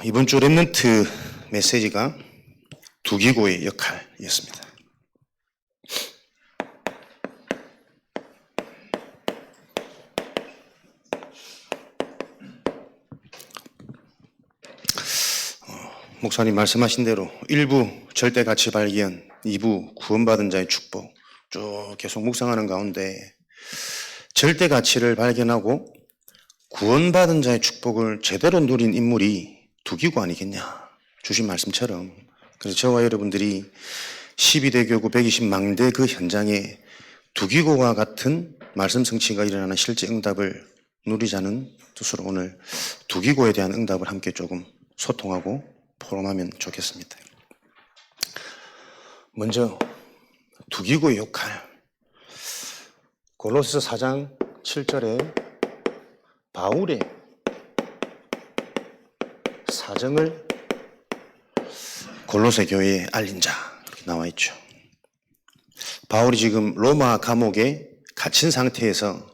이번 주 랩넌트 메시지가 두기고의 역할이었습니다. 목사님 말씀하신 대로 1부 절대가치 발견, 2부 구원받은 자의 축복 쭉 계속 묵상하는 가운데 절대가치를 발견하고 구원받은 자의 축복을 제대로 누린 인물이 두기고 아니겠냐, 주신 말씀처럼. 그래서 저와 여러분들이 12대 교구 120망대 그 현장에 두기고와 같은 말씀 성취가 일어나는 실제 응답을 누리자는 뜻으로 오늘 두기고에 대한 응답을 함께 조금 소통하고 포럼하면 좋겠습니다. 먼저 두기고의 역할, 골로새서 4장 7절에 바울의 사정을 골로새 교회에 알린 자 이렇게 나와 있죠. 바울이 지금 로마 감옥에 갇힌 상태에서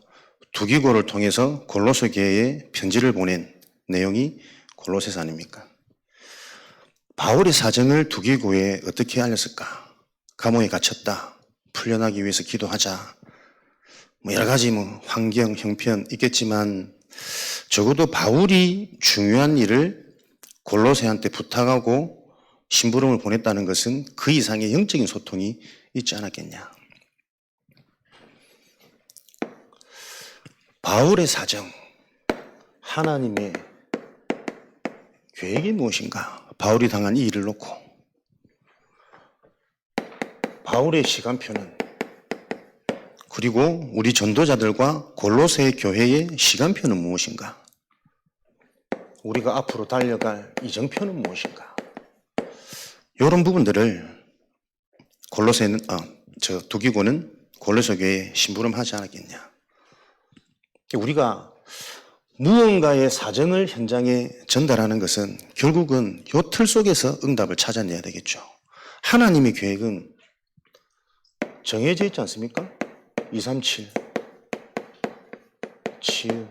두기고를 통해서 골로새 교회에 편지를 보낸 내용이 골로새서 아닙니까? 바울의 사정을 두기고에 어떻게 알렸을까? 감옥에 갇혔다, 풀려나기 위해서 기도하자, 여러 가지 환경, 형편 있겠지만 적어도 바울이 중요한 일을 골로새한테 부탁하고 심부름을 보냈다는 것은 그 이상의 영적인 소통이 있지 않았겠냐. 바울의 사정, 하나님의 계획이 무엇인가? 바울이 당한 이 일을 놓고 바울의 시간표는, 그리고 우리 전도자들과 골로새 교회의 시간표는 무엇인가? 우리가 앞으로 달려갈 이정표는 무엇인가? 이런 부분들을 두기고는 골로새 교회에 심부름하지 않았겠냐. 우리가 무언가의 사정을 현장에 전달하는 것은 결국은 이 틀 속에서 응답을 찾아내야 되겠죠. 하나님의 계획은 정해져 있지 않습니까? 237 치유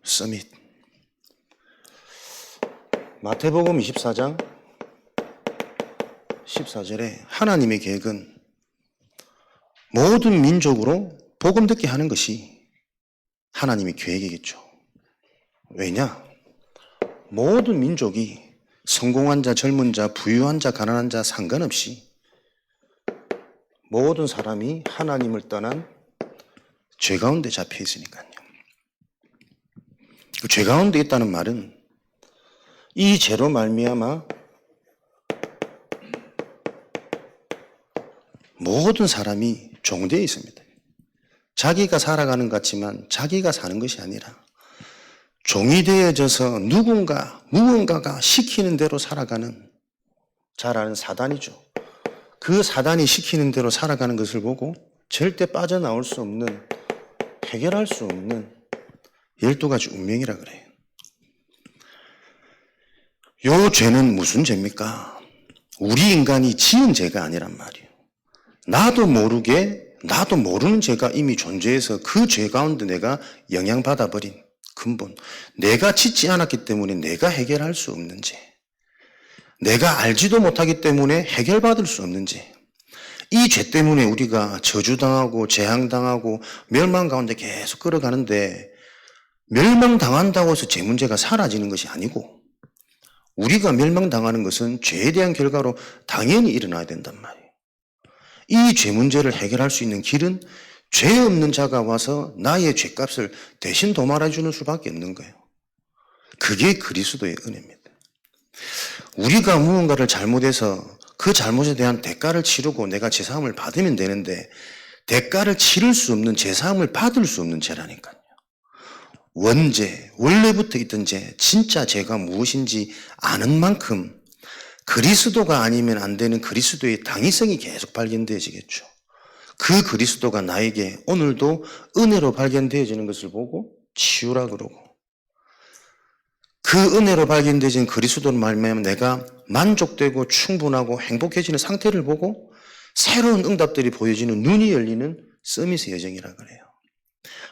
서밋. 마태복음 24장 14절에 하나님의 계획은 모든 민족으로 복음 듣게 하는 것이 하나님의 계획이겠죠. 왜냐? 모든 민족이 성공한 자, 젊은 자, 부유한 자, 가난한 자 상관없이 모든 사람이 하나님을 떠난 죄 가운데 잡혀 있으니까요. 그 죄 가운데 있다는 말은 이 죄로 말미암아 모든 사람이 종되어 있습니다. 자기가 살아가는 것 같지만 자기가 사는 것이 아니라 종이 되어져서 무언가가 시키는 대로 살아가는, 잘 아는 사단이죠. 그 사단이 시키는 대로 살아가는 것을 보고 절대 빠져나올 수 없는, 해결할 수 없는 12가지 운명이라 그래요. 요 죄는 무슨 죄입니까? 우리 인간이 지은 죄가 아니란 말이에요. 나도 모르는 죄가 이미 존재해서 그 죄 가운데 내가 영향받아 버린 근본, 내가 짓지 않았기 때문에 내가 해결할 수 없는 죄, 내가 알지도 못하기 때문에 해결받을 수 없는 죄, 이 죄 때문에 우리가 저주당하고 재앙당하고 멸망 가운데 계속 끌어가는데, 멸망당한다고 해서 죄 문제가 사라지는 것이 아니고 우리가 멸망당하는 것은 죄에 대한 결과로 당연히 일어나야 된단 말이에요. 이 죄 문제를 해결할 수 있는 길은 죄 없는 자가 와서 나의 죄값을 대신 도말해 주는 수밖에 없는 거예요. 그게 그리스도의 은혜입니다. 우리가 무언가를 잘못해서 그 잘못에 대한 대가를 치르고 내가 죄사함을 받으면 되는데, 대가를 치를 수 없는, 죄사함을 받을 수 없는 죄라니까요. 원죄, 원래부터 있던 죄, 진짜 죄가 무엇인지 아는 만큼 그리스도가 아니면 안 되는 그리스도의 당위성이 계속 발견되어지겠죠. 그 그리스도가 나에게 오늘도 은혜로 발견되어지는 것을 보고 치유라 그러고, 그 은혜로 발견되어진 그리스도를 말미암아 내가 만족되고 충분하고 행복해지는 상태를 보고 새로운 응답들이 보여지는 눈이 열리는 서밋의 여정이라 그래요.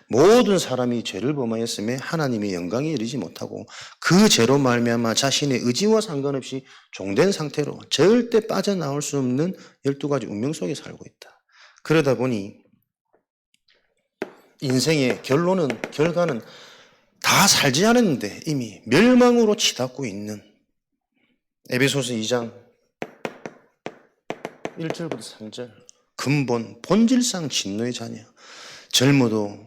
모든 사람이 죄를 범하였음에 하나님의 영광에 이르지 못하고 그 죄로 말미암아 자신의 의지와 상관없이 종된 상태로 절대 빠져나올 수 없는 12가지 운명 속에 살고 있다. 그러다 보니 인생의 결과는 다 살지 않았는데 이미 멸망으로 치닫고 있는 에베소서 2장 1절부터 3절 근본 본질상 진노의 자녀. 젊어도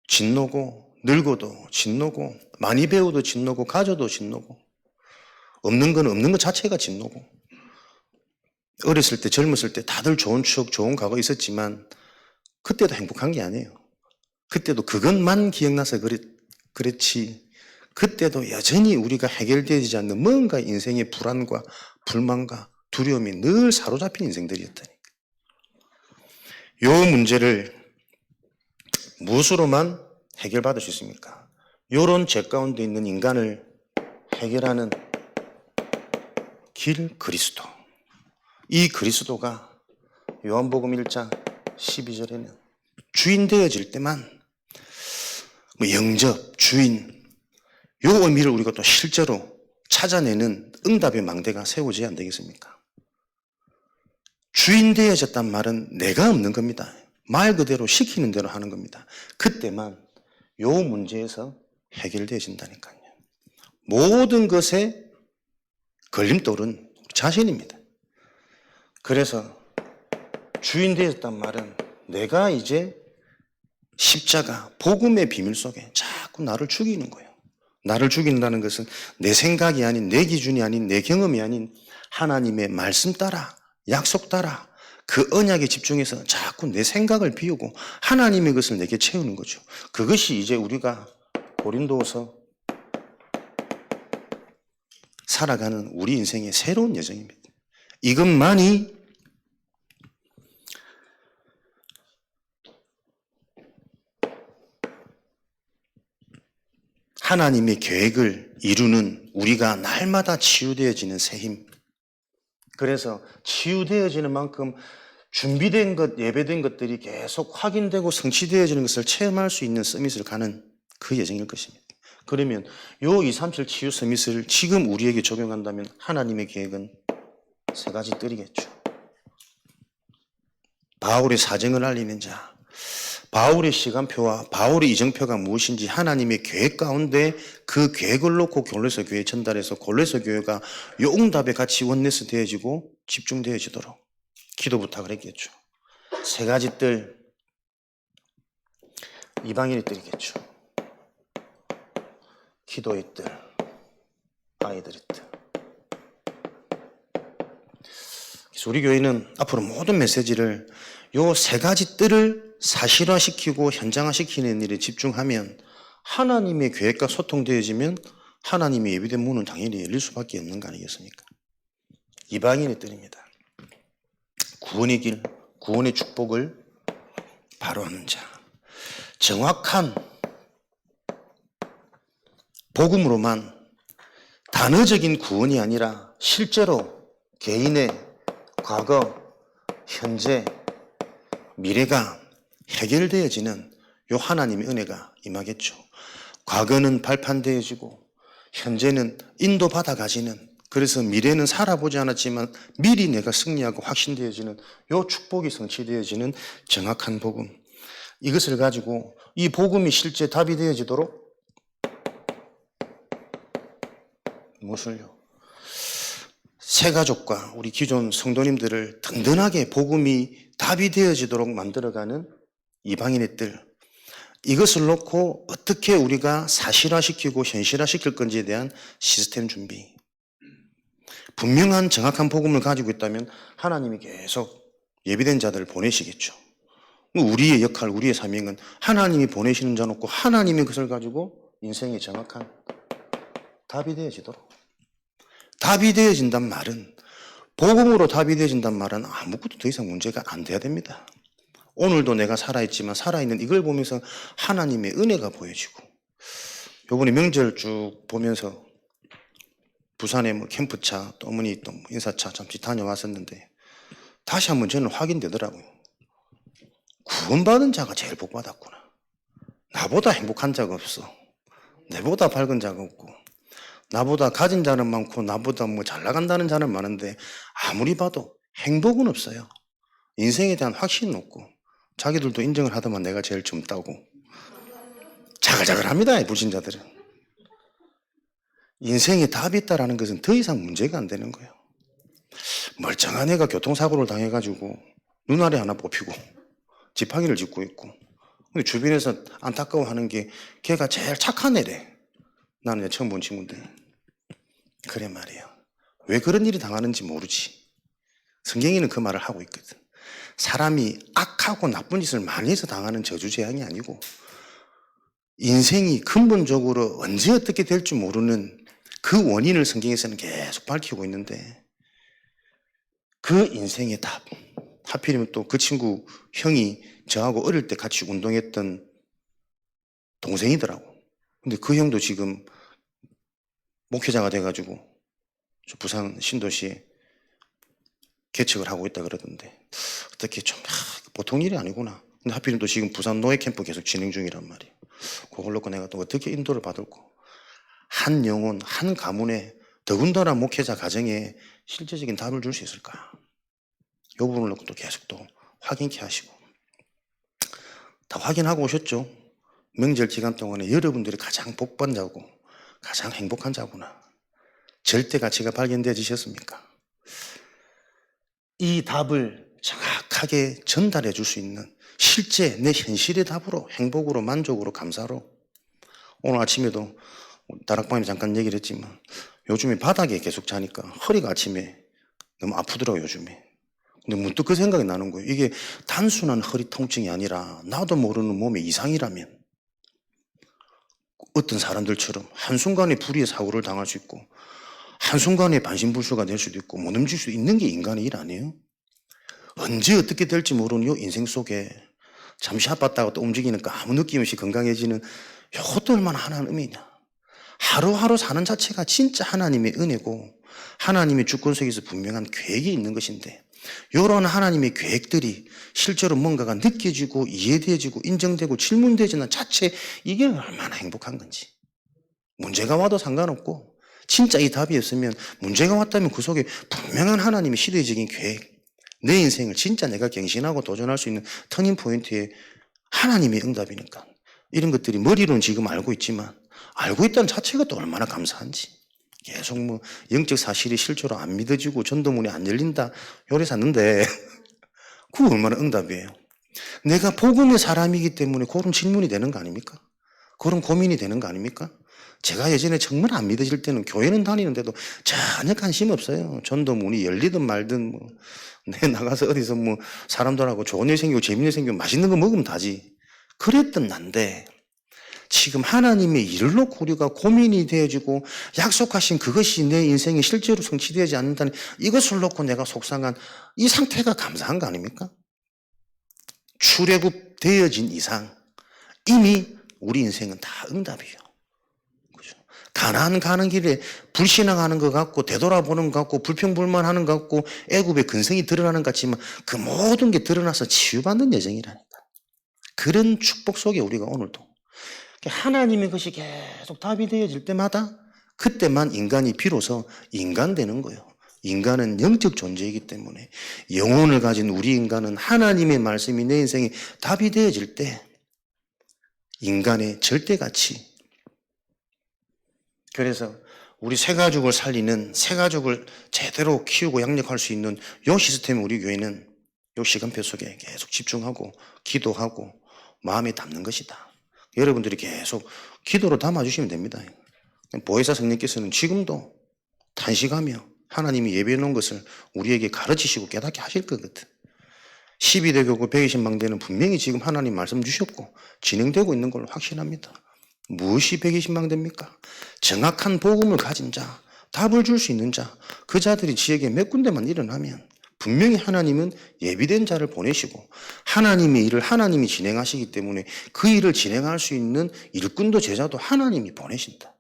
진노고 늙어도 진노고 많이 배워도 진노고 가져도 진노고 없는 건 없는 것 자체가 진노고 어렸을 때 젊었을 때 다들 좋은 추억 좋은 과거 있었지만 그때도 행복한 게 아니에요. 그때도 그것만 기억나서 그랬지 그때도 여전히 우리가 해결되지 않는 뭔가 인생의 불안과 불만과 두려움이 늘 사로잡힌 인생들이었다니까. 이 문제를 무엇으로만 해결받을 수 있습니까? 이런 죄 가운데 있는 인간을 해결하는 길 그리스도. 이 그리스도가 요한복음 1장 12절에는 주인 되어질 때만 영접, 주인 이 의미를 우리가 또 실제로 찾아내는 응답의 망대가 세워져야 안 되겠습니까? 주인 되어졌단 말은 내가 없는 겁니다. 말 그대로 시키는 대로 하는 겁니다. 그때만 이 문제에서 해결되어진다니까요. 모든 것의 걸림돌은 자신입니다. 그래서 주인 되었단 말은 내가 이제 십자가, 복음의 비밀 속에 자꾸 나를 죽이는 거예요. 나를 죽인다는 것은 내 생각이 아닌, 내 기준이 아닌, 내 경험이 아닌 하나님의 말씀 따라, 약속 따라 그 언약에 집중해서 자꾸 내 생각을 비우고 하나님의 것을 내게 채우는 거죠. 그것이 이제 우리가 고린도서 살아가는 우리 인생의 새로운 여정입니다. 이것만이 하나님의 계획을 이루는 우리가 날마다 치유되어지는 새 힘. 그래서 치유되어지는 만큼 준비된 것, 예배된 것들이 계속 확인되고 성취되어지는 것을 체험할 수 있는 서밋을 가는 그 예정일 것입니다. 그러면 요 237 치유 서밋을 지금 우리에게 적용한다면 하나님의 계획은 세 가지 뜰이겠죠. 바울의 사정을 알리는 자, 바울의 시간표와 바울의 이정표가 무엇인지 하나님의 계획 가운데 그 계획을 놓고 골로새 교회에 전달해서 골로새 교회가 요 응답에 같이 원내스 되어지고 집중되어지도록 기도 부탁을 했겠죠. 세 가지 뜰, 이방인의 뜰이겠죠. 기도의 뜰, 아이들의 뜰. 그래서 우리 교회는 앞으로 모든 메시지를 요 세 가지 뜰을 사실화시키고 현장화시키는 일에 집중하면 하나님의 계획과 소통되어지면 하나님의 예비된 문은 당연히 열릴 수밖에 없는 거 아니겠습니까? 이방인의 뜰입니다. 구원의 길, 구원의 축복을 바로하는 자. 정확한 복음으로만 단어적인 구원이 아니라 실제로 개인의 과거, 현재, 미래가 해결되어지는 요 하나님의 은혜가 임하겠죠. 과거는 발판되어지고 현재는 인도받아 가지는, 그래서 미래는 살아보지 않았지만 미리 내가 승리하고 확신되어지는 요 축복이 성취되어지는 정확한 복음. 이것을 가지고 이 복음이 실제 답이 되어지도록 무엇을요? 새 가족과 우리 기존 성도님들을 든든하게 복음이 답이 되어지도록 만들어가는 이방인의 뜰. 이것을 놓고 어떻게 우리가 사실화시키고 현실화시킬 건지에 대한 시스템 준비. 분명한 정확한 복음을 가지고 있다면 하나님이 계속 예비된 자들을 보내시겠죠. 우리의 역할, 우리의 사명은 하나님이 보내시는 자 놓고 하나님의 것을 가지고 인생의 정확한 답이 되어지도록. 답이 되어진단 말은, 복음으로 답이 되어진단 말은 아무것도 더 이상 문제가 안 돼야 됩니다. 오늘도 내가 살아있지만 살아있는 이걸 보면서 하나님의 은혜가 보여지고, 요번에 명절 쭉 보면서 부산에 뭐 캠프차, 또 어머니 또 인사차 잠시 다녀왔었는데 다시 한번 저는 확인되더라고요. 구원받은 자가 제일 복받았구나. 나보다 행복한 자가 없어. 내보다 밝은 자가 없고, 나보다 가진 자는 많고, 나보다 뭐 잘 나간다는 자는 많은데, 아무리 봐도 행복은 없어요. 인생에 대한 확신은 없고, 자기들도 인정을 하더만 내가 제일 젊다고. 자글자글합니다, 이 불신자들은. 인생에 답이 있다라는 것은 더 이상 문제가 안 되는 거예요. 멀쩡한 애가 교통사고를 당해가지고 눈알이 하나 뽑히고 지팡이를 짚고 있고, 근데 주변에서 안타까워하는 게 걔가 제일 착한 애래. 나는 처음 본 친구인데. 그래 말이야. 왜 그런 일이 당하는지 모르지. 성경에는 그 말을 하고 있거든. 사람이 악하고 나쁜 짓을 많이 해서 당하는 저주재앙이 아니고, 인생이 근본적으로 언제 어떻게 될지 모르는 그 원인을 성경에서는 계속 밝히고 있는데, 그 인생의 답, 하필이면 또 그 친구 형이 저하고 어릴 때 같이 운동했던 동생이더라고. 근데 그 형도 지금 목회자가 돼가지고 저 부산 신도시에 개척을 하고 있다 그러던데, 어떻게 좀 보통 일이 아니구나. 근데 하필이면 또 지금 부산 노예 캠프 계속 진행 중이란 말이에요. 그걸 놓고 내가 또 어떻게 인도를 받을까? 한 영혼, 한 가문에, 더군다나 목회자 가정에 실제적인 답을 줄 수 있을까? 이 부분을 놓고 또 계속 또 확인케 하시고. 다 확인하고 오셨죠? 명절 기간 동안에 여러분들이 가장 복받은 자고 가장 행복한 자구나. 절대 가치가 발견되어지셨습니까? 이 답을 정확하게 전달해 줄 수 있는 실제 내 현실의 답으로, 행복으로, 만족으로, 감사로. 오늘 아침에도 다락방에 잠깐 얘기를 했지만 요즘에 바닥에 계속 자니까 허리가 아침에 너무 아프더라고요, 요즘에. 근데 문득 그 생각이 나는 거예요. 이게 단순한 허리 통증이 아니라 나도 모르는 몸의 이상이라면, 어떤 사람들처럼 한순간에 불의의 사고를 당할 수 있고 한순간에 반신불수가 될 수도 있고 못 움직일 수 있는 게 인간의 일 아니에요? 언제 어떻게 될지 모르는 요 인생 속에 잠시 아팠다가 또 움직이니까 아무 느낌 없이 건강해지는, 이것도 얼마나 하나님의 의미냐. 하루하루 사는 자체가 진짜 하나님의 은혜고 하나님의 주권 속에서 분명한 계획이 있는 것인데, 이런 하나님의 계획들이 실제로 뭔가가 느껴지고 이해되어지고 인정되고 질문되지는 자체, 이게 얼마나 행복한 건지. 문제가 와도 상관없고, 진짜 이 답이 없으면, 문제가 왔다면 그 속에 분명한 하나님의 시대적인 계획, 내 인생을 진짜 내가 갱신하고 도전할 수 있는 터닝포인트에 하나님의 응답이니까, 이런 것들이 머리로는 지금 알고 있지만 알고 있다는 자체가 또 얼마나 감사한지. 계속 뭐 영적 사실이 실제로 안 믿어지고 전도문이 안 열린다 요래 샀는데 그거 얼마나 응답이에요. 내가 복음의 사람이기 때문에 그런 질문이 되는 거 아닙니까? 그런 고민이 되는 거 아닙니까? 제가 예전에 정말 안 믿어질 때는 교회는 다니는데도 전혀 관심 없어요. 전도문이 열리든 말든 뭐, 내 나가서 어디서 뭐 사람들하고 좋은 일 생기고 재밌는 일 생기고 맛있는 거 먹으면 다지. 그랬던 난데, 지금 하나님의 일을 놓고 우리가 고민이 되어지고 약속하신 그것이 내 인생에 실제로 성취되지 않는다는 이것을 놓고 내가 속상한 이 상태가 감사한 거 아닙니까? 출애굽되어진 이상 이미 우리 인생은 다 응답이에요. 그죠? 가나안 가는 길에 불신앙하는 것 같고 되돌아보는 것 같고 불평불만하는 것 같고 애굽의 근성이 드러나는 것 같지만 그 모든 게 드러나서 치유받는 여정이라니까. 그런 축복 속에 우리가 오늘도 하나님의 것이 계속 답이 되어질 때마다 그때만 인간이 비로소 인간 되는 거예요. 인간은 영적 존재이기 때문에 영혼을 가진 우리 인간은 하나님의 말씀이 내 인생에 답이 되어질 때 인간의 절대가치. 그래서 우리 새가족을 살리는, 새가족을 제대로 키우고 양육할 수 있는 요 시스템, 우리 교회는 요 시간표 속에 계속 집중하고 기도하고 마음에 담는 것이다. 여러분들이 계속 기도로 담아주시면 됩니다. 보혜사 성령께서는 지금도 탄식하며 하나님이 예배해 놓은 것을 우리에게 가르치시고 깨닫게 하실 거거든. 12대 교구 120망대는 분명히 지금 하나님 말씀 주셨고 진행되고 있는 걸로 확신합니다. 무엇이 120망대입니까? 정확한 복음을 가진 자, 답을 줄 수 있는 자, 그 자들이 지역에 몇 군데만 일어나면 분명히 하나님은 예비된 자를 보내시고 하나님의 일을 하나님이 진행하시기 때문에 그 일을 진행할 수 있는 일꾼도 제자도 하나님이 보내신다.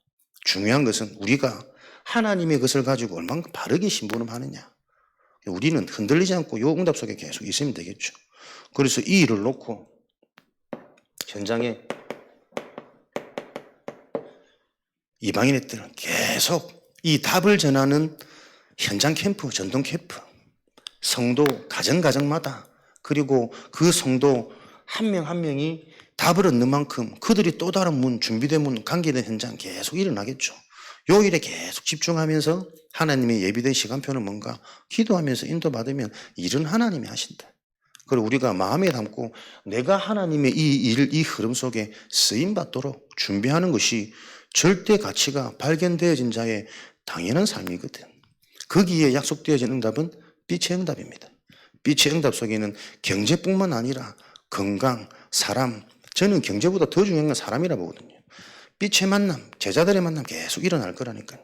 중요한 것은 우리가 하나님의 것을 가지고 얼마나 바르게 심부름하느냐. 우리는 흔들리지 않고 요 응답 속에 계속 있으면 되겠죠. 그래서 이 일을 놓고 현장에 이방인 애들은 계속 이 답을 전하는 현장 캠프, 전동 캠프, 성도 가정가정마다 그리고 그 성도 한 명 한 명이 답을 얻는 만큼 그들이 또 다른 문, 준비된 문, 관계된 현장 계속 일어나겠죠. 요 일에 계속 집중하면서 하나님의 예비된 시간표는 뭔가 기도하면서 인도받으면 일은 하나님이 하신다. 그리고 우리가 마음에 담고 내가 하나님의 이 흐름 속에 쓰임받도록 준비하는 것이 절대 가치가 발견되어진 자의 당연한 삶이거든. 거기에 약속되어진 응답은 빛의 응답입니다. 빛의 응답 속에는 경제뿐만 아니라 건강, 사람, 저는 경제보다 더 중요한 건 사람이라 보거든요. 빛의 만남, 제자들의 만남 계속 일어날 거라니까요.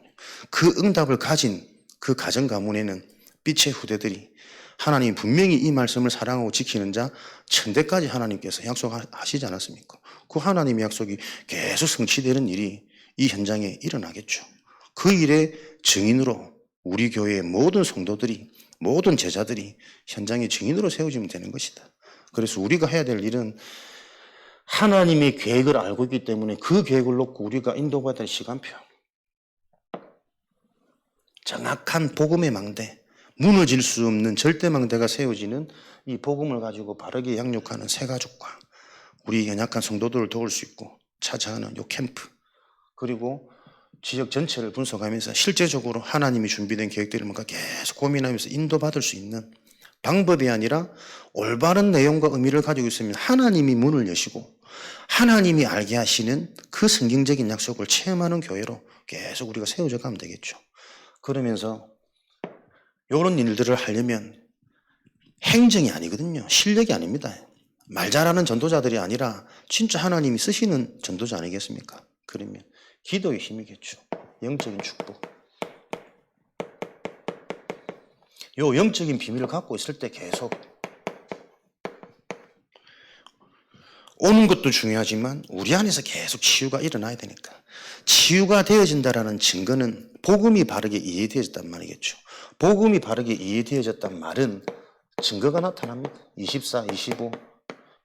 그 응답을 가진 그 가정 가문에는 빛의 후대들이 하나님 분명히 이 말씀을 사랑하고 지키는 자 천대까지 하나님께서 약속하시지 않았습니까? 그 하나님의 약속이 계속 성취되는 일이 이 현장에 일어나겠죠. 그 일의 증인으로 우리 교회의 모든 성도들이 모든 제자들이 현장의 증인으로 세워지면 되는 것이다. 그래서 우리가 해야 될 일은 하나님의 계획을 알고 있기 때문에 그 계획을 놓고 우리가 인도받아야 될 시간표, 정확한 복음의 망대, 무너질 수 없는 절대 망대가 세워지는 이 복음을 가지고 바르게 양육하는 새 가족과 우리 연약한 성도들을 도울 수 있고 차지하는 요 캠프, 그리고 지역 전체를 분석하면서 실제적으로 하나님이 준비된 계획들을 뭔가 계속 고민하면서 인도받을 수 있는 방법이 아니라 올바른 내용과 의미를 가지고 있으면 하나님이 문을 여시고 하나님이 알게 하시는 그 성경적인 약속을 체험하는 교회로 계속 우리가 세워져 가면 되겠죠. 그러면서 이런 일들을 하려면 행정이 아니거든요. 실력이 아닙니다. 말 잘하는 전도자들이 아니라 진짜 하나님이 쓰시는 전도자 아니겠습니까? 그러면 기도의 힘이겠죠. 영적인 축복. 요 영적인 비밀을 갖고 있을 때 계속 오는 것도 중요하지만 우리 안에서 계속 치유가 일어나야 되니까. 치유가 되어진다라는 증거는 복음이 바르게 이해되어졌단 말이겠죠. 복음이 바르게 이해되어졌단 말은 증거가 나타납니다. 24, 25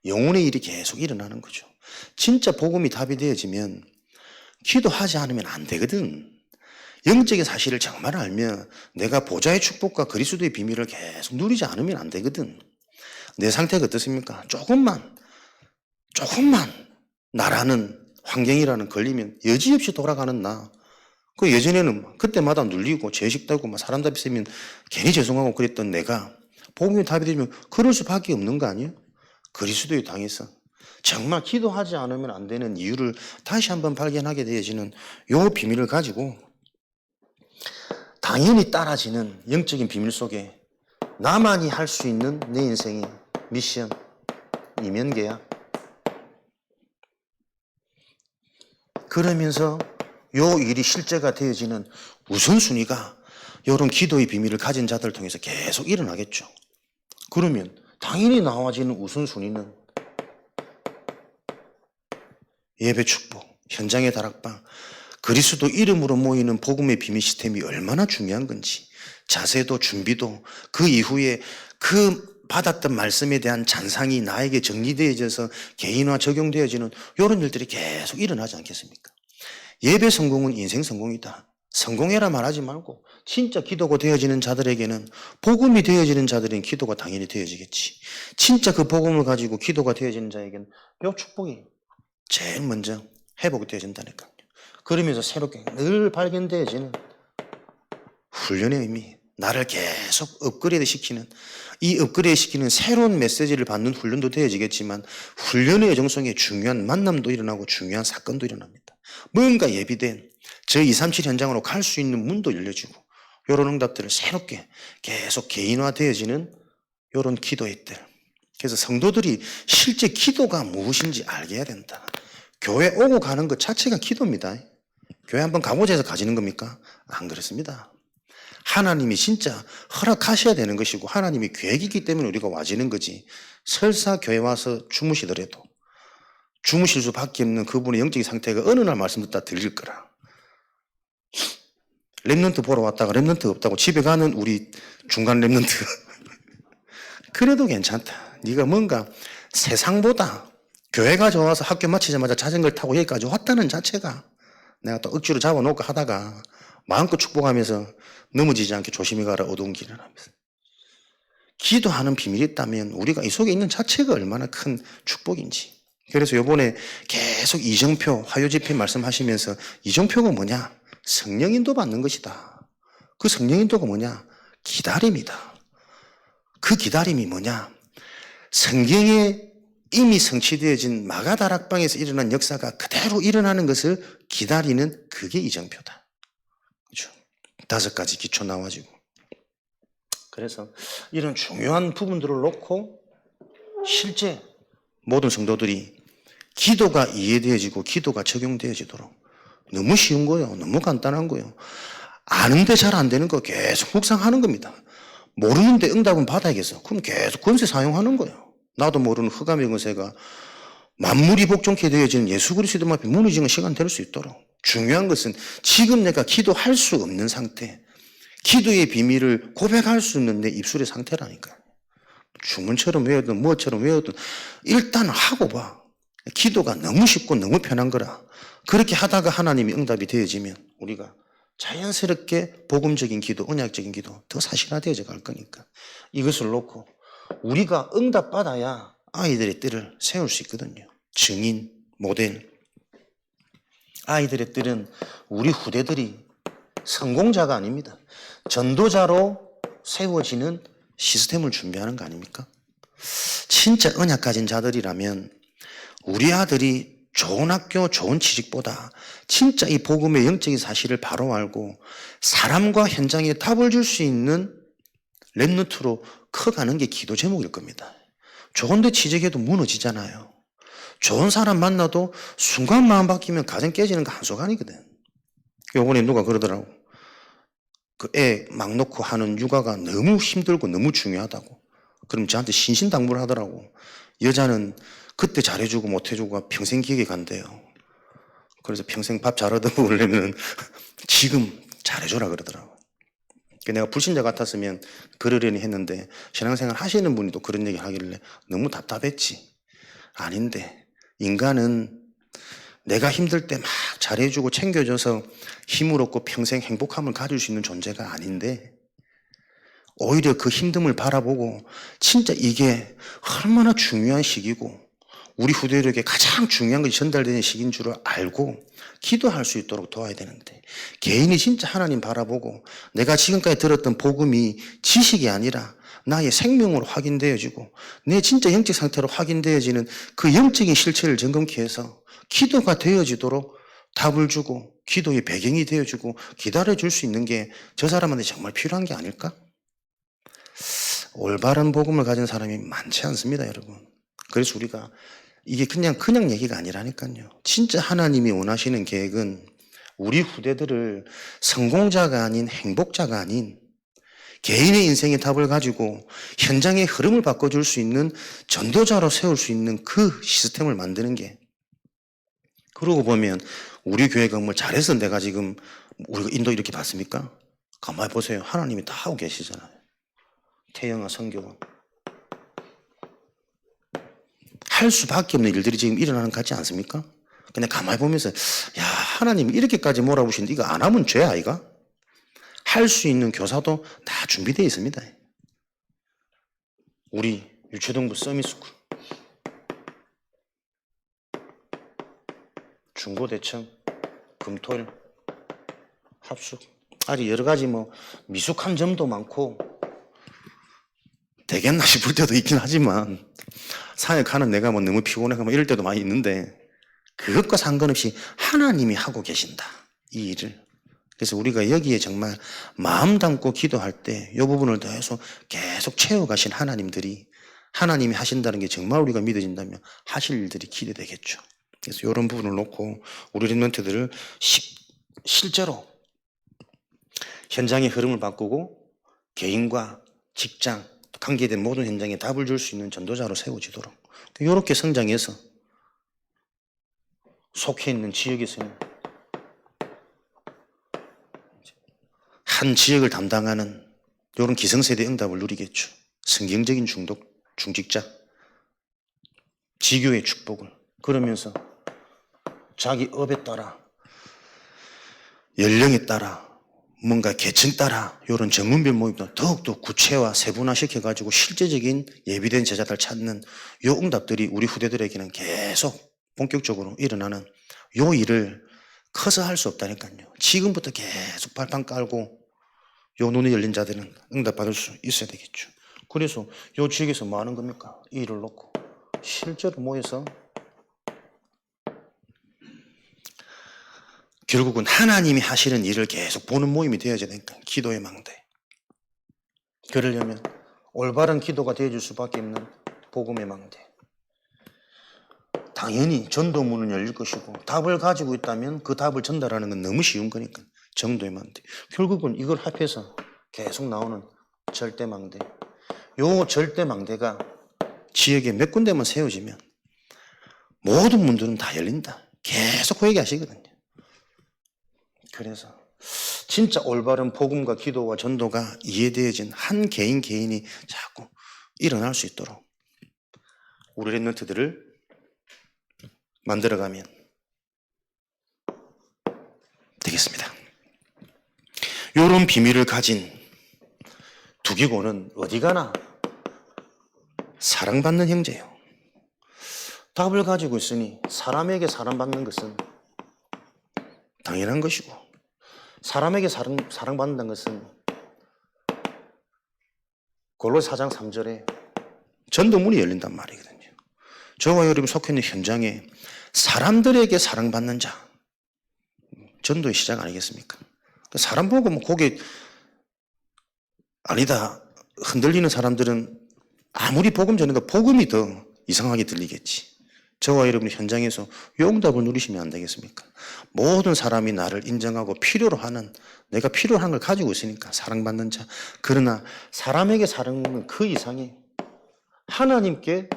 영혼의 일이 계속 일어나는 거죠. 진짜 복음이 답이 되어지면 기도하지 않으면 안 되거든. 영적인 사실을 정말 알면 내가 보좌의 축복과 그리스도의 비밀을 계속 누리지 않으면 안 되거든. 내 상태가 어떻습니까? 조금만 나라는 환경이라는 걸리면 여지없이 돌아가는 나. 그 예전에는 그때마다 눌리고 죄식되고 막 사람 답이 쓰면 괜히 죄송하고 그랬던 내가 복음이 답이 되면 그럴 수밖에 없는 거 아니에요? 그리스도의 당에서 정말 기도하지 않으면 안 되는 이유를 다시 한번 발견하게 되어지는 요 비밀을 가지고 당연히 따라지는 영적인 비밀 속에 나만이 할 수 있는 내 인생의 미션, 이면계야. 그러면서 요 일이 실제가 되어지는 우선순위가 이런 기도의 비밀을 가진 자들을 통해서 계속 일어나겠죠. 그러면 당연히 나와지는 우선순위는 예배 축복, 현장의 다락방, 그리스도 이름으로 모이는 복음의 비밀 시스템이 얼마나 중요한 건지 자세도 준비도 그 이후에 그 받았던 말씀에 대한 잔상이 나에게 정리되어져서 개인화 적용되어지는 이런 일들이 계속 일어나지 않겠습니까? 예배 성공은 인생 성공이다. 성공해라 말하지 말고 진짜 기도가 되어지는 자들에게는 복음이 되어지는 자들은 기도가 당연히 되어지겠지. 진짜 그 복음을 가지고 기도가 되어지는 자에게는 이 축복이 제일 먼저 회복이 되어진다니까요. 그러면서 새롭게 늘 발견되어지는 훈련의 의미, 나를 계속 업그레이드 시키는 이 업그레이드 시키는 새로운 메시지를 받는 훈련도 되어지겠지만 훈련의 여정 속에 중요한 만남도 일어나고 중요한 사건도 일어납니다. 뭔가 예비된 저 237 현장으로 갈 수 있는 문도 열려지고 이런 응답들을 새롭게 계속 개인화되어지는 이런 기도의 때. 그래서 성도들이 실제 기도가 무엇인지 알게 해야 된다. 교회 오고 가는 것 자체가 기도입니다. 교회 한번 가보자 해서 가지는 겁니까? 안 그렇습니다. 하나님이 진짜 허락하셔야 되는 것이고 하나님이 계획이기 때문에 우리가 와지는 거지. 설사 교회 와서 주무시더라도 주무실 수밖에 없는 그분의 영적인 상태가 어느 날 말씀 듣다 들릴 거라. 랩런트 보러 왔다가 랩런트 없다고 집에 가는 우리 중간 랩런트 그래도 괜찮다. 네가 뭔가 세상보다 교회가 좋아서 학교 마치자마자 자전거를 타고 여기까지 왔다는 자체가 내가 또 억지로 잡아놓고 하다가 마음껏 축복하면서 넘어지지 않게 조심히 가라 어두운 길을 하면서. 기도하는 비밀이 있다면 우리가 이 속에 있는 자체가 얼마나 큰 축복인지. 그래서 요번에 계속 이정표, 화요집회 말씀하시면서 이정표가 뭐냐? 성령 인도 받는 것이다. 그 성령 인도가 뭐냐? 기다림이다. 그 기다림이 뭐냐? 성경에 이미 성취되어진 마가다락방에서 일어난 역사가 그대로 일어나는 것을 기다리는 그게 이정표다. 그렇죠? 5가지 기초 나와지고. 그래서 이런 중요한 부분들을 놓고 실제 모든 성도들이 기도가 이해되어지고 기도가 적용되어지도록 너무 쉬운 거예요. 너무 간단한 거예요. 아는데 잘 안 되는 거 계속 묵상하는 겁니다. 모르는데 응답은 받아야겠어. 그럼 계속 권세 사용하는 거예요. 나도 모르는 흑암의 권세가 만물이 복종케 되어지는 예수 그리스도 앞에 무너지는 시간 될 수 있도록. 중요한 것은 지금 내가 기도할 수 없는 상태, 기도의 비밀을 고백할 수 있는 내 입술의 상태라니까요. 주문처럼 외우든 뭐처럼 외우든 일단 하고 봐. 기도가 너무 쉽고 너무 편한 거라. 그렇게 하다가 하나님이 응답이 되어지면 우리가 자연스럽게 복음적인 기도, 언약적인 기도 더 사실화되어져 갈 거니까 이것을 놓고 우리가 응답받아야 아이들의 뜰을 세울 수 있거든요. 증인, 모델. 아이들의 뜰은 우리 후대들이 성공자가 아닙니다. 전도자로 세워지는 시스템을 준비하는 거 아닙니까? 진짜 언약 가진 자들이라면 우리 아들이 좋은 학교, 좋은 취직보다 진짜 이 복음의 영적인 사실을 바로 알고 사람과 현장에 답을 줄 수 있는 랩노트로 커가는 게 기도 제목일 겁니다. 좋은데 취직해도 무너지잖아요. 좋은 사람 만나도 순간 마음 바뀌면 가정 깨지는 거 한순간이거든. 요번에 누가 그러더라고. 그 애 막 놓고 하는 육아가 너무 힘들고 너무 중요하다고. 그럼 저한테 신신당부를 하더라고. 여자는 그때 잘해주고 못해주고가 평생 기억에 간대요. 그래서 평생 밥 잘 얻어 먹으려면 지금 잘해줘라 그러더라고. 내가 불신자 같았으면 그러려니 했는데 신앙생활 하시는 분이 또 그런 얘기 하길래 너무 답답했지. 아닌데 인간은 내가 힘들 때 막 잘해주고 챙겨줘서 힘을 얻고 평생 행복함을 가질 수 있는 존재가 아닌데 오히려 그 힘듦을 바라보고 진짜 이게 얼마나 중요한 시기고 우리 후대들에게 가장 중요한 것이 전달되는 시기인 줄 알고 기도할 수 있도록 도와야 되는데 개인이 진짜 하나님 바라보고 내가 지금까지 들었던 복음이 지식이 아니라 나의 생명으로 확인되어지고 내 진짜 영적 상태로 확인되어지는 그 영적인 실체를 점검케 해서 기도가 되어지도록 답을 주고 기도의 배경이 되어주고 기다려줄 수 있는 게 저 사람한테 정말 필요한 게 아닐까? 올바른 복음을 가진 사람이 많지 않습니다, 여러분. 그래서 우리가 이게 그냥 얘기가 아니라니까요. 진짜 하나님이 원하시는 계획은 우리 후대들을 성공자가 아닌 행복자가 아닌 개인의 인생의 답을 가지고 현장의 흐름을 바꿔줄 수 있는 전도자로 세울 수 있는 그 시스템을 만드는 게. 그러고 보면 우리 교회가 뭐 잘해서 내가 지금 우리가 인도 이렇게 받습니까? 가만히 보세요. 하나님이 다 하고 계시잖아요. 태영아 성교원. 할 수밖에 없는 일들이 지금 일어나는 것 같지 않습니까? 근데 가만히 보면서 야 하나님이 이렇게까지 몰아보시는데 이거 안 하면 죄 아이가? 할 수 있는 교사도 다 준비되어 있습니다. 우리 유초등부 서밋스쿨 중고대청 금토일 합숙 아직 여러 가지 뭐 미숙한 점도 많고 되겠나 싶을 때도 있긴 하지만 사역하는 내가 뭐 너무 피곤해 뭐 이럴 때도 많이 있는데 그것과 상관없이 하나님이 하고 계신다 이 일을. 그래서 우리가 여기에 정말 마음 담고 기도할 때 이 부분을 더해서 계속 채워가신 하나님들이 하나님이 하신다는 게 정말 우리가 믿어진다면 하실 일들이 기대되겠죠. 그래서 이런 부분을 놓고 우리 랩런트들을 실제로 현장의 흐름을 바꾸고 개인과 직장 관계된 모든 현장에 답을 줄 수 있는 전도자로 세워지도록 이렇게 성장해서 속해 있는 지역에서는 한 지역을 담당하는 이런 기성세대 응답을 누리겠죠. 성경적인 중직자, 지교의 축복을 그러면서 자기 업에 따라 연령에 따라 뭔가 계층 따라 이런 전문별 모임도 더욱더 구체화 세분화시켜가지고 실제적인 예비된 제자들 찾는 요 응답들이 우리 후대들에게는 계속 본격적으로 일어나는 요 일을 커서 할 수 없다니까요. 지금부터 계속 발판 깔고 요 눈이 열린 자들은 응답받을 수 있어야 되겠죠. 그래서 요 지역에서 뭐 하는 겁니까? 이 일을 놓고 실제로 모여서 결국은 하나님이 하시는 일을 계속 보는 모임이 되어야 되니까 기도의 망대. 그러려면 올바른 기도가 되어줄 수밖에 없는 복음의 망대. 당연히 전도문은 열릴 것이고 답을 가지고 있다면 그 답을 전달하는 건 너무 쉬운 거니까 정도의 망대. 결국은 이걸 합해서 계속 나오는 절대망대. 요 절대망대가 지역에 몇 군데만 세워지면 모든 문들은 다 열린다. 계속 그 얘기하시거든요. 그래서 진짜 올바른 복음과 기도와 전도가 이해되어진 한 개인이 자꾸 일어날 수 있도록 우리 랩런트들을 만들어가면 되겠습니다. 이런 비밀을 가진 두기고는 어디 가나 사랑받는 형제예요. 답을 가지고 있으니 사람에게 사랑받는 것은 당연한 것이고 사람에게 사랑받는다는 것은 골로새 4장 3절에 전도문이 열린단 말이거든요. 저와 여러분 속해 있는 현장에 사람들에게 사랑받는 자, 전도의 시작 아니겠습니까? 사람 보고 뭐 고개 아니다 흔들리는 사람들은 아무리 복음 전해도 복음이 더 이상하게 들리겠지. 저와 여러분이 현장에서 용답을 누리시면 안 되겠습니까? 모든 사람이 나를 인정하고 필요로 하는, 내가 필요한 걸 가지고 있으니까 사랑받는 자. 그러나 사람에게 사랑받는 그 이상이 하나님께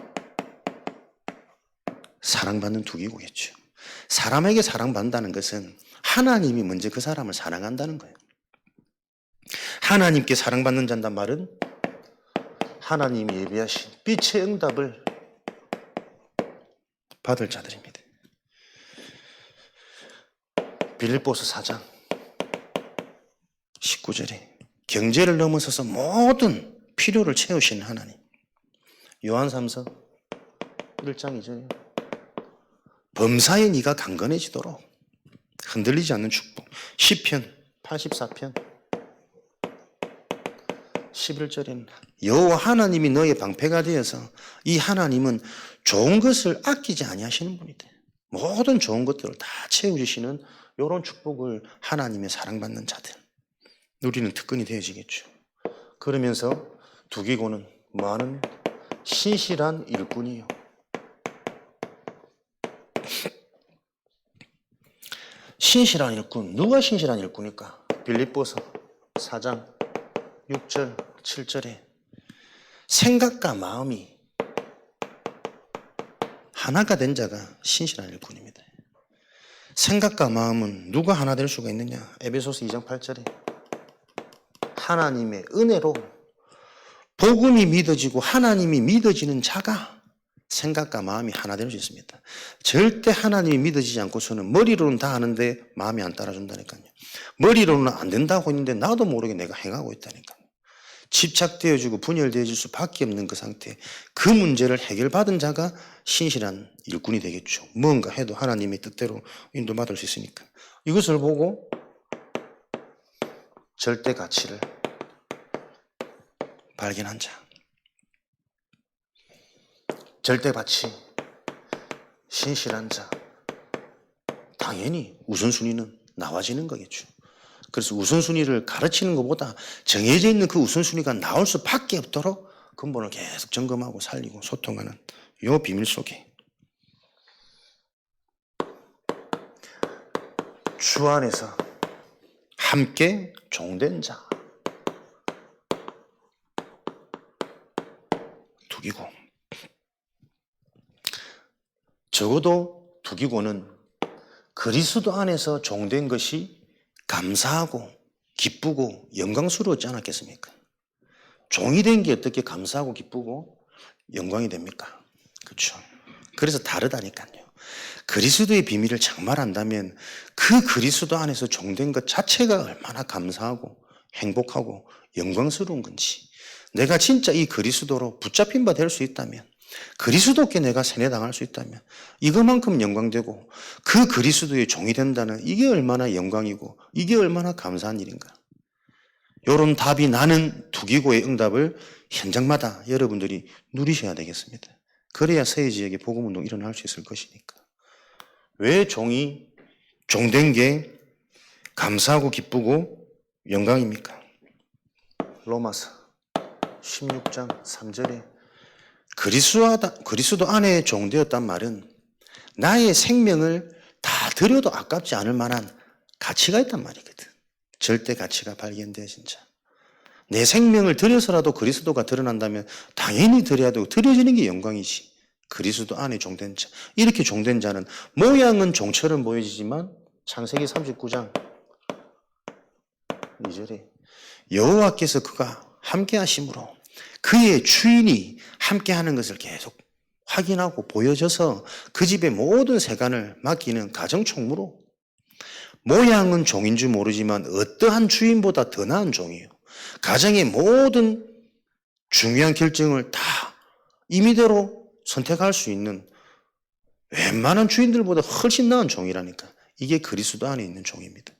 사랑받는 두기고겠죠. 사람에게 사랑받는다는 것은 하나님이 먼저 그 사람을 사랑한다는 거예요. 하나님께 사랑받는 자란 말은 하나님이 예비하신 빛의 응답을 받을 자들입니다. 빌립보서 4장 19절에 경제를 넘어서서 모든 필요를 채우시는 하나님. 요한 3서 1장 2절에 범사에 네가 강건해지도록 흔들리지 않는 축복. 시편 84편 11절에는 여호와 하나님이 너의 방패가 되어서 이 하나님은 좋은 것을 아끼지 아니하시는 분이다. 모든 좋은 것들을 다 채워주시는 이런 축복을 하나님의 사랑받는 자들. 우리는 특권이 되어지겠죠. 그러면서 두기고는 많은 신실한 일꾼이요. 신실한 일꾼. 누가 신실한 일꾼일까? 빌립보서 4장 6절 7절에 생각과 마음이 하나가 된 자가 신실한 일꾼입니다. 생각과 마음은 누가 하나 될 수가 있느냐? 에베소서 2장 8절에 하나님의 은혜로 복음이 믿어지고 하나님이 믿어지는 자가 생각과 마음이 하나 될 수 있습니다. 절대 하나님이 믿어지지 않고서는 머리로는 다 아는데 마음이 안 따라준다니까요. 머리로는 안 된다고 했는데 나도 모르게 내가 행하고 있다니까요. 집착되어지고 분열되어질 수밖에 없는 그 상태, 그 문제를 해결받은 자가 신실한 일꾼이 되겠죠. 뭔가 해도 하나님의 뜻대로 인도받을 수 있으니까. 이것을 보고 절대 가치를 발견한 자. 절대 가치, 신실한 자. 당연히 우선순위는 나와지는 거겠죠. 그래서 우선순위를 가르치는 것보다 정해져 있는 그 우선순위가 나올 수밖에 없도록 근본을 계속 점검하고 살리고 소통하는 이 비밀 속에 주 안에서 함께 종된 자 두기고. 적어도 두기고는 그리스도 안에서 종된 것이 감사하고 기쁘고 영광스러웠지 않았겠습니까? 종이 된 게 어떻게 감사하고 기쁘고 영광이 됩니까? 그렇죠. 그래서 다르다니까요. 그리스도의 비밀을 정말 안다면 그 그리스도 안에서 종된 것 자체가 얼마나 감사하고 행복하고 영광스러운 건지, 내가 진짜 이 그리스도로 붙잡힌 바 될 수 있다면, 그리스도께 내가 세뇌당할 수 있다면 이것만큼 영광되고 그 그리스도의 종이 된다는 이게 얼마나 영광이고 이게 얼마나 감사한 일인가. 이런 답이 나는 두기고의 응답을 현장마다 여러분들이 누리셔야 되겠습니다. 그래야 서해지역의 복음운동 일어날 수 있을 것이니까. 왜 종된 게 감사하고 기쁘고 영광입니까? 로마서 16장 3절에 그리스도 안에 종되었단 말은 나의 생명을 다 드려도 아깝지 않을 만한 가치가 있단 말이거든. 절대 가치가 발견돼. 진짜 내 생명을 드려서라도 그리스도가 드러난다면 당연히 드려야 되고 드려지는 게 영광이지. 그리스도 안에 종된 자, 이렇게 종된 자는 모양은 종처럼 보여지지만 창세기 39장 2절에 여호와께서 그가 함께 하심으로 그의 주인이 함께 하는 것을 계속 확인하고 보여져서 그 집의 모든 세간을 맡기는 가정총무로, 모양은 종인 줄 모르지만 어떠한 주인보다 더 나은 종이에요. 가정의 모든 중요한 결정을 다 임의대로 선택할 수 있는 웬만한 주인들보다 훨씬 나은 종이라니까. 이게 그리스도 안에 있는 종입니다.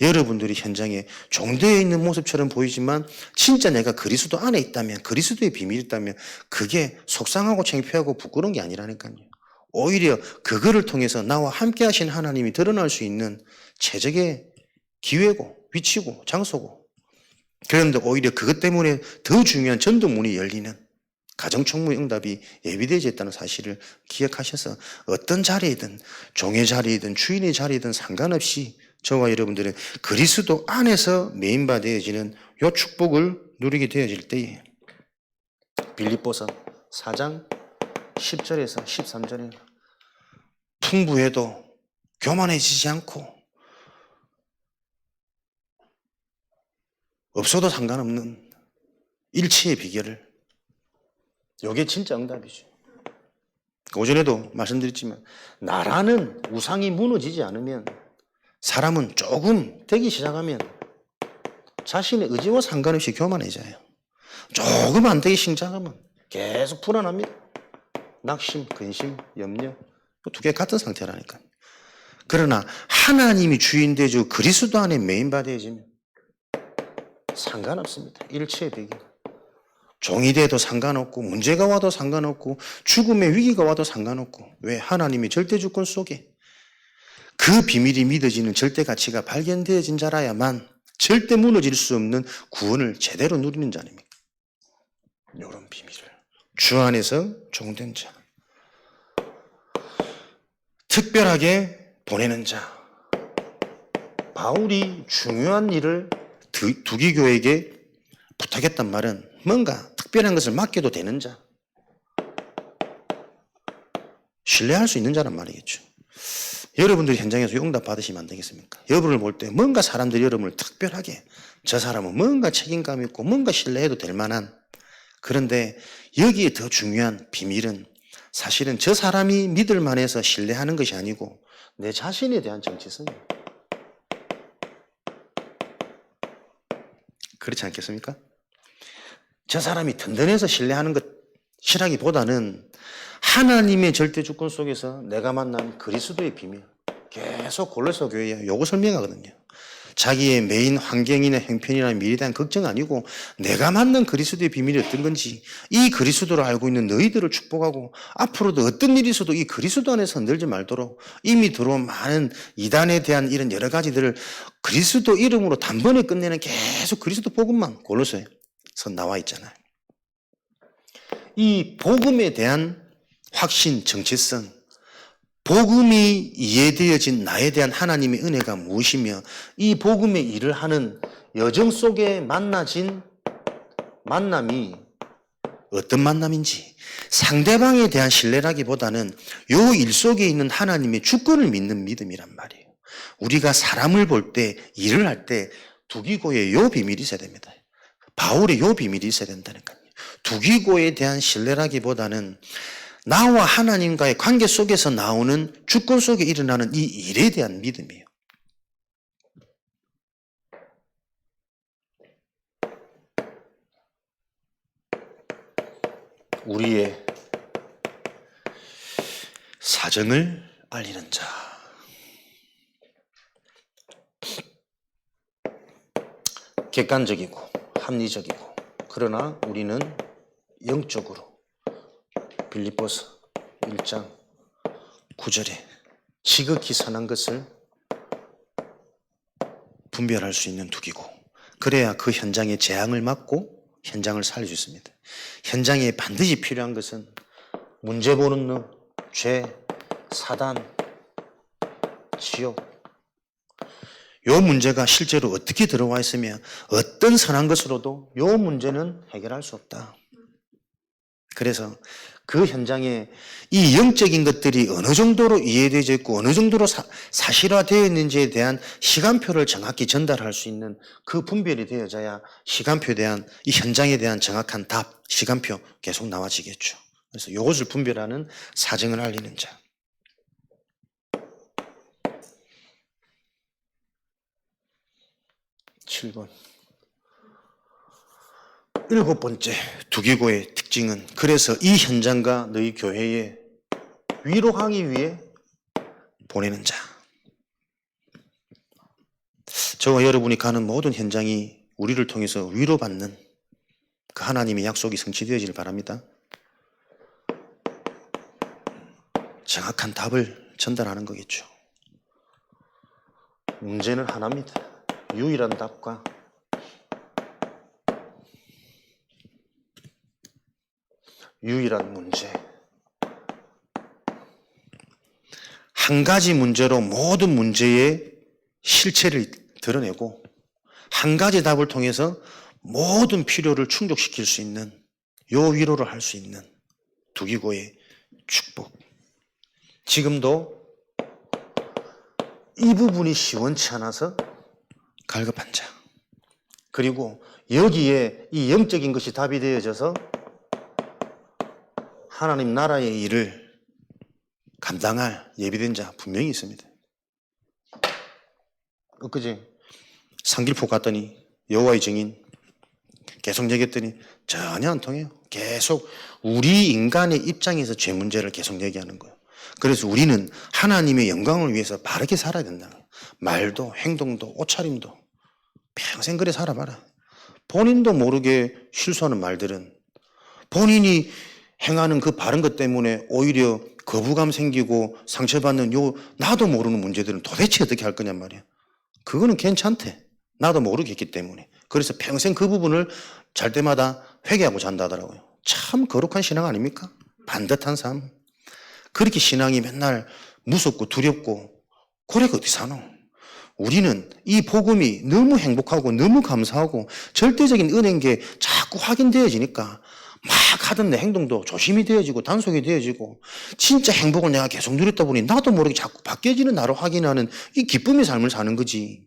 여러분들이 현장에 종되어 있는 모습처럼 보이지만 진짜 내가 그리스도 안에 있다면, 그리스도의 비밀이 있다면 그게 속상하고 창피하고 부끄러운 게 아니라니까요. 오히려 그거를 통해서 나와 함께 하신 하나님이 드러날 수 있는 최적의 기회고 위치고 장소고, 그런데 오히려 그것 때문에 더 중요한 전도문이 열리는 가정총무의 응답이 예비되어져 있다는 사실을 기억하셔서 어떤 자리이든 종의 자리이든 주인의 자리이든 상관없이 저와 여러분들은 그리스도 안에서 메인바되어지는 이 축복을 누리게 되어질 때에 빌립보서 4장 10절에서 13절에 풍부해도 교만해지지 않고 없어도 상관없는 일치의 비결을, 이게 진짜 응답이죠. 오전에도 말씀드렸지만 나라는 우상이 무너지지 않으면, 사람은 조금 되기 시작하면 자신의 의지와 상관없이 교만해져요. 조금 안 되기 시작하면 계속 불안합니다. 낙심, 근심, 염려, 두 개 같은 상태라니까. 그러나 하나님이 주인 되죠. 그리스도 안에 메인바되어지면 상관없습니다. 일체의 비결. 종이 돼도 상관없고 문제가 와도 상관없고 죽음의 위기가 와도 상관없고. 왜? 하나님이 절대주권 속에 그 비밀이 믿어지는 절대 가치가 발견되어진 자라야만 절대 무너질 수 없는 구원을 제대로 누리는 자 아닙니까? 이런 비밀을 주 안에서 종된 자, 특별하게 보내는 자. 바울이 중요한 일을 두기교에게 부탁했단 말은 뭔가 특별한 것을 맡겨도 되는 자, 신뢰할 수 있는 자란 말이겠죠. 여러분들이 현장에서 응답 받으시면 안 되겠습니까? 여러분을 볼 때 뭔가 사람들이 여러분을 특별하게, 저 사람은 뭔가 책임감 있고 뭔가 신뢰해도 될 만한, 그런데 여기에 더 중요한 비밀은 사실은 저 사람이 믿을 만해서 신뢰하는 것이 아니고 내 자신에 대한 정체성이에요. 그렇지 않겠습니까? 저 사람이 든든해서 신뢰하는 것이라기보다는 하나님의 절대주권 속에서 내가 만난 그리스도의 비밀, 계속 골로새 교회에 요거 설명하거든요. 자기의 메인 환경이나 형편이나 미래에 대한 걱정 아니고 내가 만난 그리스도의 비밀이 어떤 건지, 이 그리스도를 알고 있는 너희들을 축복하고 앞으로도 어떤 일이 있어도 이 그리스도 안에서 늘지 말도록 이미 들어온 많은 이단에 대한 이런 여러 가지들을 그리스도 이름으로 단번에 끝내는 계속 그리스도 복음만 골로새서 나와 있잖아요. 이 복음에 대한 확신, 정체성, 복음이 이해되어진 나에 대한 하나님의 은혜가 무엇이며 이 복음의 일을 하는 여정 속에 만나진 만남이 어떤 만남인지, 상대방에 대한 신뢰라기보다는 요 일 속에 있는 하나님의 주권을 믿는 믿음이란 말이에요. 우리가 사람을 볼 때, 일을 할 때 두기고에 요 비밀이 있어야 됩니다. 바울의 요 비밀이 있어야 된다니까요. 두기고에 대한 신뢰라기보다는 나와 하나님과의 관계 속에서 나오는 주권 속에 일어나는 이 일에 대한 믿음이에요. 우리의 사정을 알리는 자. 객관적이고 합리적이고 그러나 우리는 영적으로 빌립보서 1장 9절에 지극히 선한 것을 분별할 수 있는 tuk이고 그래야 그 현장의 재앙을 막고 현장을 살릴 수 있습니다. 현장에 반드시 필요한 것은 문제 보는 능, 죄, 사단, 지옥. 요 문제가 실제로 어떻게 들어와 있으면 어떤 선한 것으로도 요 문제는 해결할 수 없다. 그래서 그 현장에 이 영적인 것들이 어느 정도로 이해되어 있고 어느 정도로 사실화되어 있는지에 대한 시간표를 정확히 전달할 수 있는 그 분별이 되어져야 시간표에 대한 이 현장에 대한 정확한 답, 시간표 계속 나와지겠죠. 그래서 이것을 분별하는 사정을 알리는 자. 7번. 7번째 두기고의 특징은 그래서 이 현장과 너희 교회에 위로하기 위해 보내는 자. 저와 여러분이 가는 모든 현장이 우리를 통해서 위로받는 그 하나님의 약속이 성취되어지길 바랍니다. 정확한 답을 전달하는 거겠죠. 문제는 하나입니다. 유일한 답과 유일한 문제. 한 가지 문제로 모든 문제의 실체를 드러내고 한 가지 답을 통해서 모든 필요를 충족시킬 수 있는 요 위로를 할 수 있는 두기고의 축복. 지금도 이 부분이 시원치 않아서 갈급한 자. 그리고 여기에 이 영적인 것이 답이 되어져서 하나님 나라의 일을 감당할 예비된 자 분명히 있습니다. 엊그제 상길포 갔더니 여호와의 증인 계속 얘기했더니 전혀 안 통해요. 계속 우리 인간의 입장에서 죄 문제를 계속 얘기하는 거예요. 그래서 우리는 하나님의 영광을 위해서 바르게 살아야 된다. 말도 행동도 옷차림도 평생 그래 살아봐라. 본인도 모르게 실수하는 말들은 본인이 행하는 그 바른 것 때문에 오히려 거부감 생기고 상처받는 요 나도 모르는 문제들은 도대체 어떻게 할 거냔 말이야. 그거는 괜찮대. 나도 모르겠기 때문에. 그래서 평생 그 부분을 잘 때마다 회개하고 잔다 하더라고요. 참 거룩한 신앙 아닙니까? 반듯한 삶. 그렇게 신앙이 맨날 무섭고 두렵고 고래가 어디 사노? 우리는 이 복음이 너무 행복하고 너무 감사하고 절대적인 은혜인 게 자꾸 확인되어지니까 막 하던 내 행동도 조심히 되어지고 단속이 되어지고 진짜 행복을 내가 계속 누렸다 보니 나도 모르게 자꾸 바뀌어지는 나를 확인하는 이 기쁨의 삶을 사는 거지.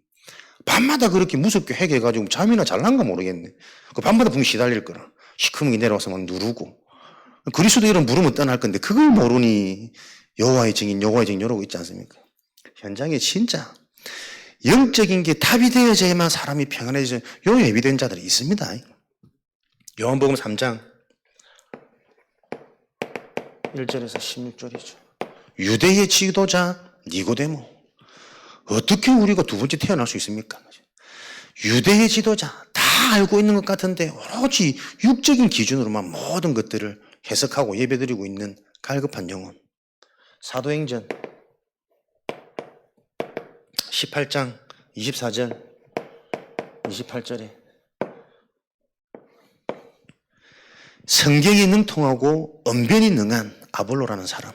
밤마다 그렇게 무섭게 회개해가지고 잠이나 잘난가 모르겠네. 그 밤마다 붕 시달릴 거라. 시커멓게 내려와서 막 누르고. 그리스도 이름 부르면 떠날 건데 그걸 모르니 여호와의 증인 이러고 있지 않습니까? 현장에 진짜 영적인 게 답이 되어져야만 사람이 평안해져. 요 예비된 자들이 있습니다. 요한복음 3장 1절에서 16절이죠. 유대의 지도자 니고데모. 어떻게 우리가 두 번째 태어날 수 있습니까? 유대의 지도자 다 알고 있는 것 같은데 오로지 육적인 기준으로만 모든 것들을 해석하고 예배드리고 있는 갈급한 영혼. 사도행전 18장 24절 28절에 성경에 능통하고 언변이 능한 아볼로라는 사람,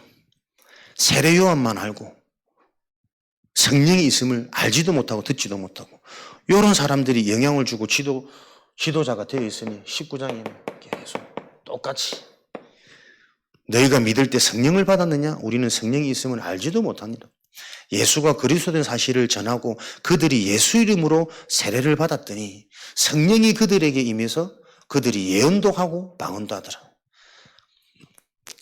세례 요한만 알고 성령이 있음을 알지도 못하고 듣지도 못하고 이런 사람들이 영향을 주고 지도자가 되어 있으니 19장에는 계속 똑같이 너희가 믿을 때 성령을 받았느냐? 우리는 성령이 있음을 알지도 못합니다. 예수가 그리스도된 사실을 전하고 그들이 예수 이름으로 세례를 받았더니 성령이 그들에게 임해서 그들이 예언도 하고 방언도 하더라.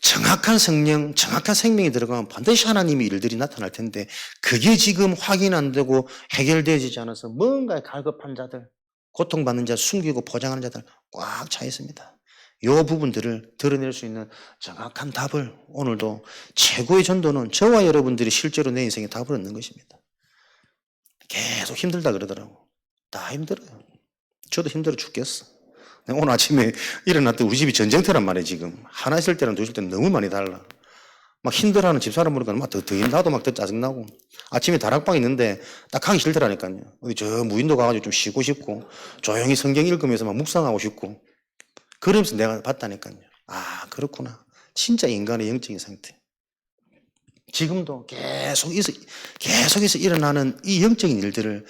정확한 성령, 정확한 생명이 들어가면 반드시 하나님의 일들이 나타날 텐데 그게 지금 확인 안 되고 해결되지 않아서 뭔가에 갈급한 자들, 고통받는 자, 숨기고 포장하는 자들 꽉 차 있습니다. 이 부분들을 드러낼 수 있는 정확한 답을 오늘도 최고의 전도는 저와 여러분들이 실제로 내 인생에 답을 얻는 것입니다. 계속 힘들다 그러더라고. 다 힘들어요. 저도 힘들어 죽겠어. 오늘 아침에 일어났더니 우리 집이 전쟁터란 말이에요, 지금. 하나 있을 때랑 둘 있을 때는 너무 많이 달라. 막 힘들어하는 집사람 보니까 막 나도 막 더 짜증나고. 아침에 다락방 있는데 딱 가기 싫더라니까요. 어디 저 무인도 가가지고 좀 쉬고 싶고, 조용히 성경 읽으면서 막 묵상하고 싶고. 그러면서 내가 봤다니까요. 아, 그렇구나. 진짜 인간의 영적인 상태. 지금도 계속해서 일어나는 이 영적인 일들을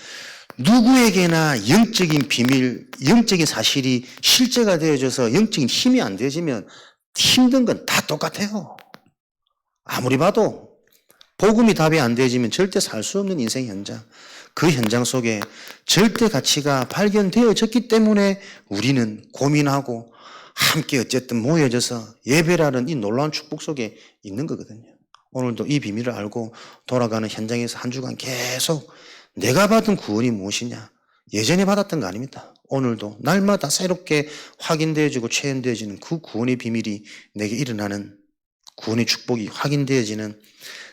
누구에게나 영적인 비밀, 영적인 사실이 실제가 되어져서 영적인 힘이 안 되어지면 힘든 건 다 똑같아요. 아무리 봐도 복음이 답이 안 되어지면 절대 살 수 없는 인생 현장. 그 현장 속에 절대 가치가 발견되어졌기 때문에 우리는 고민하고 함께 어쨌든 모여져서 예배라는 이 놀라운 축복 속에 있는 거거든요. 오늘도 이 비밀을 알고 돌아가는 현장에서 한 주간 계속 내가 받은 구원이 무엇이냐? 예전에 받았던 거 아닙니다. 오늘도 날마다 새롭게 확인되어지고 체험되어지는 그 구원의 비밀이 내게 일어나는 구원의 축복이 확인되어지는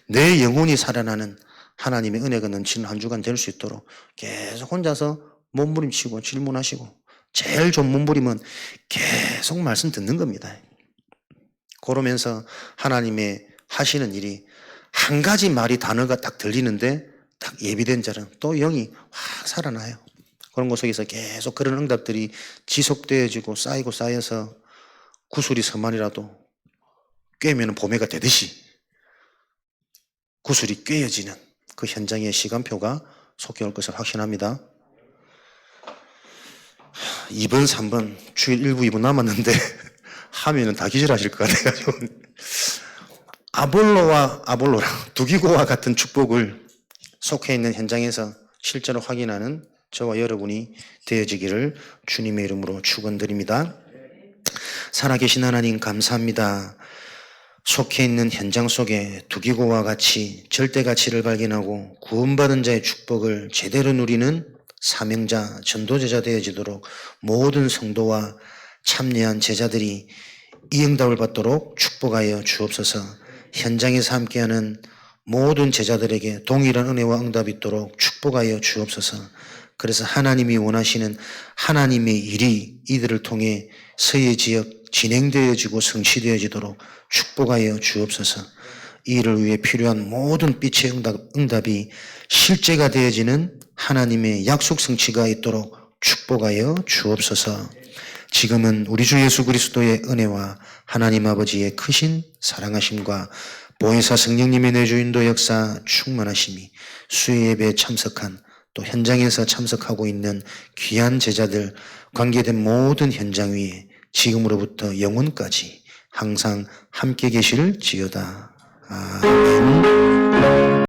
내 영혼이 살아나는 하나님의 은혜가 넘치는 한 주간 될 수 있도록 계속 혼자서 몸부림치고 질문하시고 제일 좋은 몸부림은 계속 말씀 듣는 겁니다. 그러면서 하나님의 하시는 일이 한 가지 말이 단어가 딱 들리는데 딱 예비된 자는 또 영이 확 살아나요. 그런 것 속에서 계속 그런 응답들이 지속되어지고 쌓이고 쌓여서 구슬이 서만이라도 꿰면 보배가 되듯이 구슬이 꿰어지는 그 현장의 시간표가 속해 올 것을 확신합니다. 2번, 3번, 주일 1부, 2부 남았는데 하면은 다 기절하실 것 같아가지고 아볼로랑 두기고와 같은 축복을 속해 있는 현장에서 실제로 확인하는 저와 여러분이 되어지기를 주님의 이름으로 축원드립니다. 살아계신 하나님 감사합니다. 속해 있는 현장 속에 두기고와 같이 절대 가치를 발견하고 구원받은 자의 축복을 제대로 누리는 사명자, 전도제자 되어지도록 모든 성도와 참여한 제자들이 이 응답을 받도록 축복하여 주옵소서. 현장에서 함께하는 모든 제자들에게 동일한 은혜와 응답이 있도록 축복하여 주옵소서. 그래서 하나님이 원하시는 하나님의 일이 이들을 통해 서해 지역 진행되어지고 성취되어지도록 축복하여 주옵소서. 이 일을 위해 필요한 모든 빛의 응답이 실제가 되어지는 하나님의 약속 성취가 있도록 축복하여 주옵소서. 지금은 우리 주 예수 그리스도의 은혜와 하나님 아버지의 크신 사랑하심과 보혜사 성령님의 내주인도 역사 충만하심이 수요 예배에 참석한 또 현장에서 참석하고 있는 귀한 제자들 관계된 모든 현장 위에 지금으로부터 영원까지 항상 함께 계실지어다. 아멘.